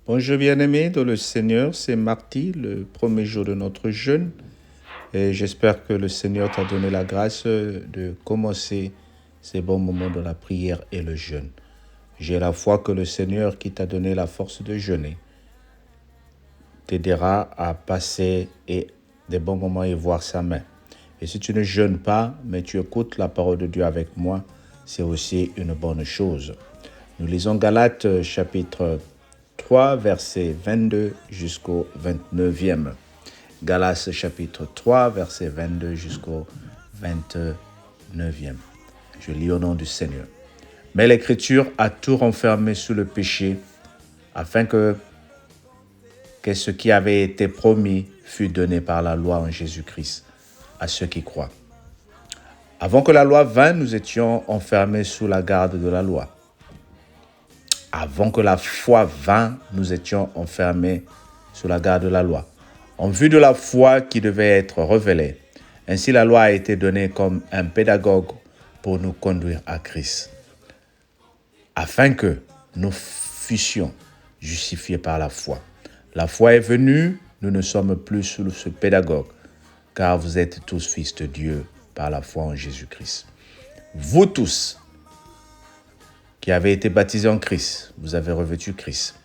Bonjour bien-aimés dans le Seigneur, c'est mardi, le premier jour de notre jeûne. Et j'espère que le Seigneur t'a donné la grâce de commencer ces bons moments de la prière et le jeûne. J'ai la foi que le Seigneur qui t'a donné la force de jeûner t'aidera à passer des bons moments et voir sa main. Et si tu ne jeûnes pas, mais tu écoutes la parole de Dieu avec moi, c'est aussi une bonne chose. Nous lisons Galates chapitre 3, verset 22 jusqu'au 29e. Galates chapitre 3, verset 22 jusqu'au 29e. Je lis au nom du Seigneur. Mais l'Écriture a tout renfermé sous le péché, afin que ce qui avait été promis fût donné par la loi en Jésus-Christ à ceux qui croient. Avant que la loi vînt, nous étions enfermés sous la garde de la loi. Avant que la foi vînt, nous étions enfermés sous la garde de la loi, en vue de la foi qui devait être révélée. Ainsi, la loi a été donnée comme un pédagogue pour nous conduire à Christ, afin que nous fussions justifiés par la foi. La foi est venue, nous ne sommes plus sous ce pédagogue, car vous êtes tous fils de Dieu par la foi en Jésus-Christ. Vous tous qui avez été baptisés en Christ, vous avez revêtu Christ.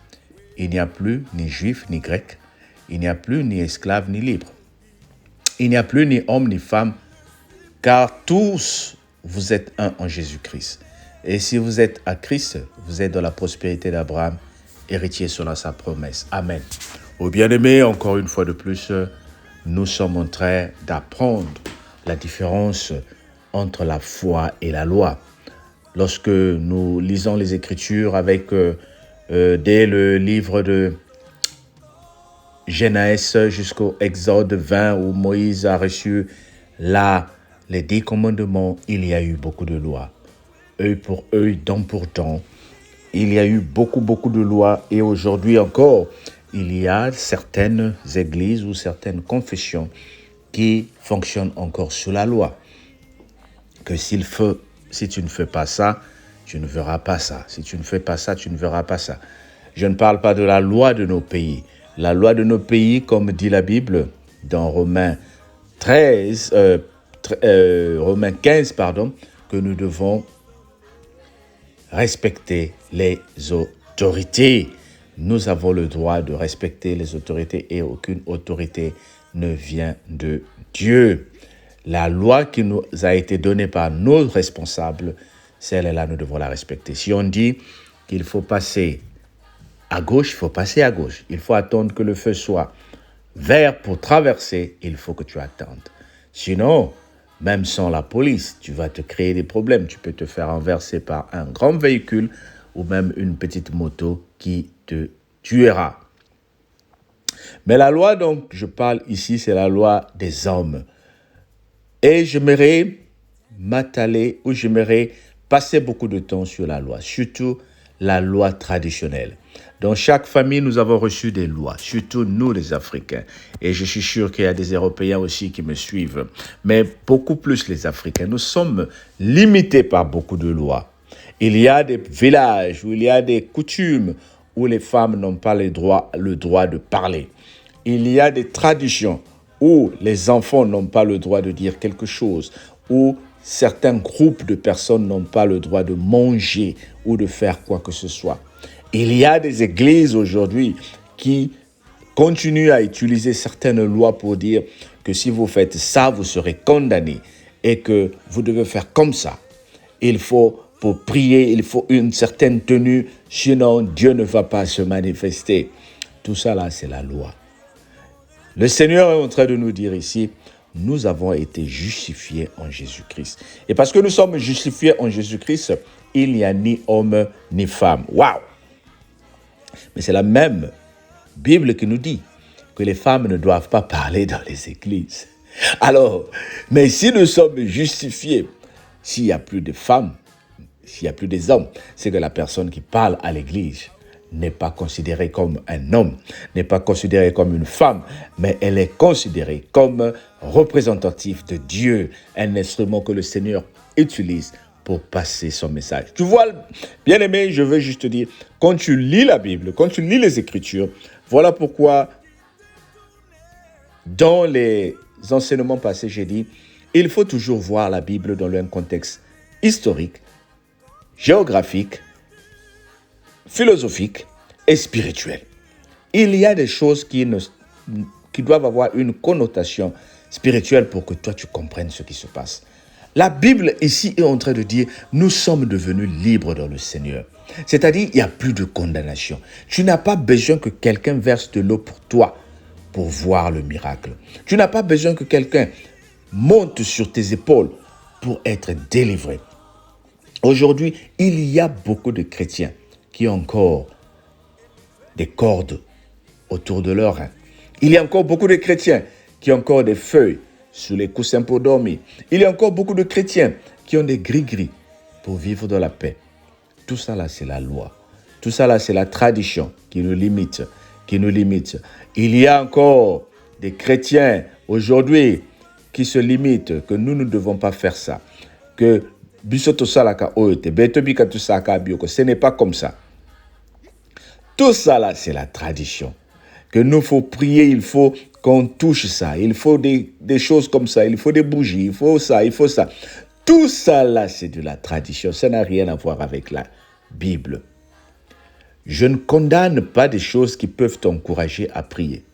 Il n'y a plus ni juif ni grec, il n'y a plus ni esclave ni libre. Il n'y a plus ni homme ni femme, car tous vous êtes un en Jésus-Christ. Et si vous êtes à Christ, vous êtes dans la prospérité d'Abraham, héritier selon sa promesse. Amen. Ô bien-aimés, encore une fois de plus, nous sommes en train d'apprendre la différence entre la foi et la loi. Lorsque nous lisons les Écritures avec dès le livre de Genèse jusqu'au Exode 20 où Moïse a reçu les 10 commandements, il y a eu beaucoup de lois. Œil pour œil, dent pour dent. Il y a eu beaucoup de lois et aujourd'hui encore, il y a certaines églises ou certaines confessions qui fonctionnent encore sous la loi. Que si tu ne fais pas ça, tu ne verras pas ça. Si tu ne fais pas ça, tu ne verras pas ça. Je ne parle pas de la loi de nos pays. La loi de nos pays, comme dit la Bible dans Romains 15, que nous devons respecter les autorités. Nous avons le droit de respecter les autorités et aucune autorité ne vient de Dieu. La loi qui nous a été donnée par nos responsables, celle-là, nous devons la respecter. Si on dit qu'il faut passer à gauche, il faut passer à gauche. Il faut attendre que le feu soit vert pour traverser, il faut que tu attendes. Sinon, même sans la police, tu vas te créer des problèmes. Tu peux te faire renverser par un grand véhicule ou même une petite moto qui te tuera. Mais la loi dont je parle ici, c'est la loi des hommes. Et j'aimerais m'atteler ou j'aimerais passer beaucoup de temps sur la loi, surtout la loi traditionnelle. Dans chaque famille, nous avons reçu des lois, surtout nous les Africains. Et je suis sûr qu'il y a des Européens aussi qui me suivent. Mais beaucoup plus les Africains. Nous sommes limités par beaucoup de lois. Il y a des villages où il y a des coutumes où les femmes n'ont pas le droit de parler. Il y a des traditions où les enfants n'ont pas le droit de dire quelque chose, où certains groupes de personnes n'ont pas le droit de manger ou de faire quoi que ce soit. Il y a des églises aujourd'hui qui continuent à utiliser certaines lois pour dire que si vous faites ça, vous serez condamné et que vous devez faire comme ça. Pour prier, il faut une certaine tenue, sinon Dieu ne va pas se manifester. Tout ça là, c'est la loi. Le Seigneur est en train de nous dire ici, nous avons été justifiés en Jésus-Christ. Et parce que nous sommes justifiés en Jésus-Christ, il n'y a ni homme ni femme. Waouh! Mais c'est la même Bible qui nous dit que les femmes ne doivent pas parler dans les églises. Alors, mais si nous sommes justifiés, s'il n'y a plus de femmes, s'il n'y a plus des hommes, c'est que la personne qui parle à l'église n'est pas considérée comme un homme, n'est pas considérée comme une femme, mais elle est considérée comme représentative de Dieu, un instrument que le Seigneur utilise pour passer son message. Tu vois, bien-aimé, je veux juste te dire, quand tu lis la Bible, quand tu lis les Écritures, voilà pourquoi dans les enseignements passés, j'ai dit, il faut toujours voir la Bible dans un contexte historique, géographique, philosophique et spirituel. Il y a des choses qui doivent avoir une connotation spirituelle pour que toi tu comprennes ce qui se passe. La Bible ici est en train de dire, nous sommes devenus libres dans le Seigneur. C'est-à-dire, il n'y a plus de condamnation. Tu n'as pas besoin que quelqu'un verse de l'eau pour toi pour voir le miracle. Tu n'as pas besoin que quelqu'un monte sur tes épaules pour être délivré. Aujourd'hui, il y a beaucoup de chrétiens qui ont encore des cordes autour de leurs reins. Il y a encore beaucoup de chrétiens qui ont encore des feuilles sous les coussins pour dormir. Il y a encore beaucoup de chrétiens qui ont des gris-gris pour vivre dans la paix. Tout ça là, c'est la loi. Tout ça là, c'est la tradition qui nous limite, Il y a encore des chrétiens aujourd'hui qui se limitent, que nous ne devons pas faire ça. Que ce n'est pas comme ça. Tout ça là, c'est la tradition. Que nous faut prier, il faut qu'on touche ça. Il faut des choses comme ça. Il faut des bougies, il faut ça. Tout ça là, c'est de la tradition. Ça n'a rien à voir avec la Bible. Je ne condamne pas des choses qui peuvent t'encourager à prier.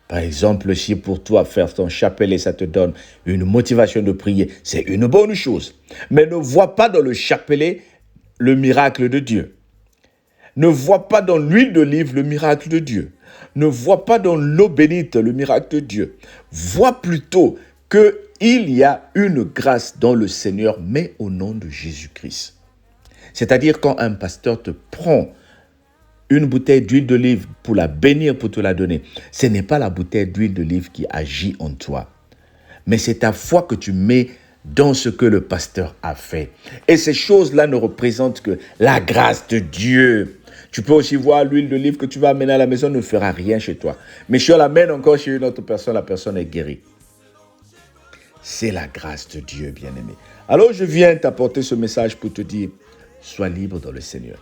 Par exemple, si pour toi, faire ton chapelet, ça te donne une motivation de prier, c'est une bonne chose. Mais ne vois pas dans le chapelet le miracle de Dieu. Ne vois pas dans l'huile d'olive le miracle de Dieu. Ne vois pas dans l'eau bénite le miracle de Dieu. Vois plutôt qu'il y a une grâce dans le Seigneur, mais au nom de Jésus-Christ. C'est-à-dire quand un pasteur te prend une bouteille d'huile d'olive pour la bénir, pour te la donner, ce n'est pas la bouteille d'huile d'olive qui agit en toi, mais c'est ta foi que tu mets dans ce que le pasteur a fait. Et ces choses-là ne représentent que la grâce de Dieu. Tu peux aussi voir l'huile d'olive que tu vas amener à la maison ne fera rien chez toi. Mais si on l'amène encore chez une autre personne, la personne est guérie. C'est la grâce de Dieu, bien-aimé. Alors je viens t'apporter ce message pour te dire, sois libre dans le Seigneur.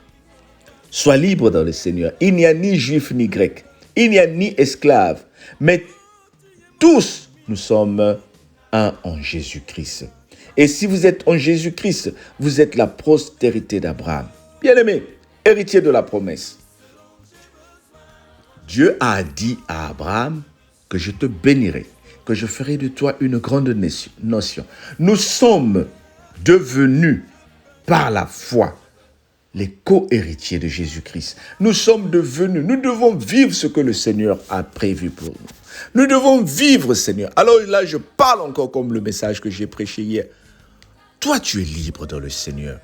Sois libre dans le Seigneur. Il n'y a ni juif ni grec. Il n'y a ni esclave. Mais tous, nous sommes un en Jésus-Christ. Et si vous êtes en Jésus-Christ, vous êtes la postérité d'Abraham. Bien-aimé, héritier de la promesse. Dieu a dit à Abraham que je te bénirai, que je ferai de toi une grande nation. Nous sommes devenus par la foi les co-héritiers de Jésus-Christ. Nous devons vivre ce que le Seigneur a prévu pour nous. Nous devons vivre, Seigneur. Alors là, je parle encore comme le message que j'ai prêché hier. Toi, tu es libre dans le Seigneur.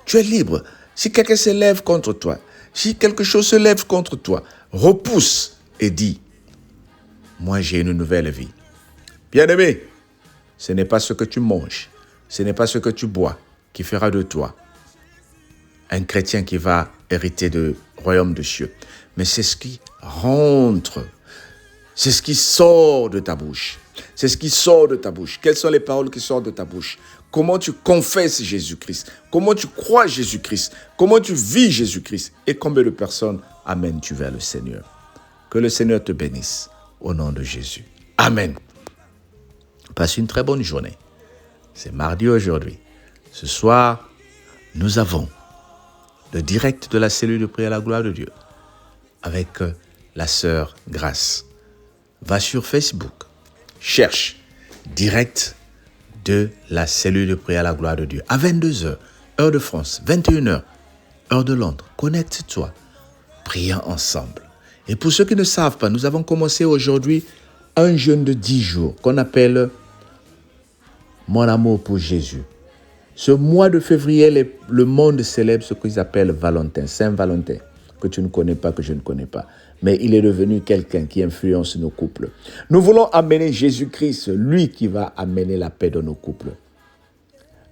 Tu es libre. Si quelqu'un se lève contre toi, si quelque chose se lève contre toi, repousse et dis, moi j'ai une nouvelle vie. Bien-aimé, ce n'est pas ce que tu manges, ce n'est pas ce que tu bois qui fera de toi un chrétien qui va hériter du royaume de cieux. Mais c'est ce qui rentre, c'est ce qui sort de ta bouche. C'est ce qui sort de ta bouche. Quelles sont les paroles qui sortent de ta bouche? Comment tu confesses Jésus-Christ? Comment tu crois Jésus-Christ? Comment tu vis Jésus-Christ? Et combien de personnes amènes-tu vers le Seigneur? Que le Seigneur te bénisse au nom de Jésus. Amen. Passe une très bonne journée. C'est mardi aujourd'hui. Ce soir, nous avons le direct de la cellule de prière à la gloire de Dieu avec la sœur Grâce. Va sur Facebook, cherche direct de la cellule de prière à la gloire de Dieu à 22h, heure de France, 21h, heure de Londres. Connecte-toi, prions ensemble. Et pour ceux qui ne savent pas, nous avons commencé aujourd'hui un jeûne de 10 jours qu'on appelle Mon amour pour Jésus. Ce mois de février, le monde célèbre ce qu'ils appellent Valentin, Saint-Valentin, que tu ne connais pas, que je ne connais pas. Mais il est devenu quelqu'un qui influence nos couples. Nous voulons amener Jésus-Christ, lui qui va amener la paix dans nos couples.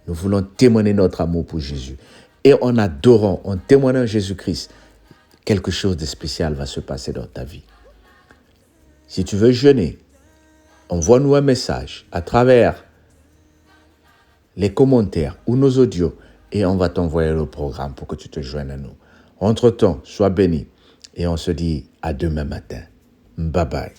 Nous voulons témoigner notre amour pour Jésus. Et en adorant, en témoignant Jésus-Christ, quelque chose de spécial va se passer dans ta vie. Si tu veux jeûner, envoie-nous un message à travers les commentaires ou nos audios et on va t'envoyer le programme pour que tu te joignes à nous. Entre-temps, sois béni et on se dit à demain matin. Bye bye.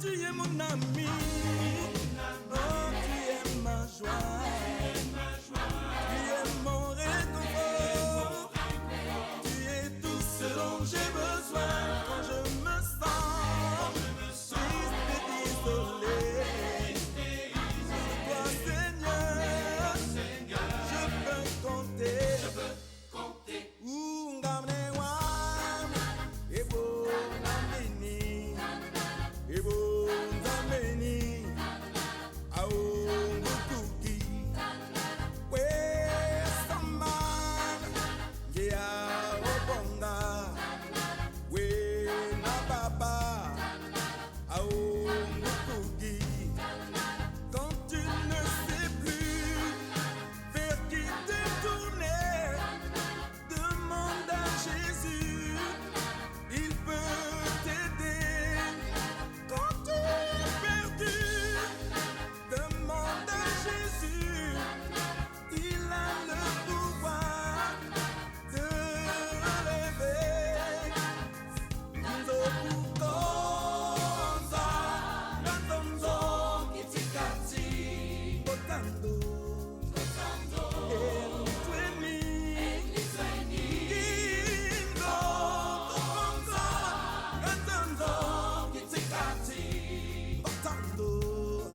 Tu es mon ami, oh, tu es ma joie.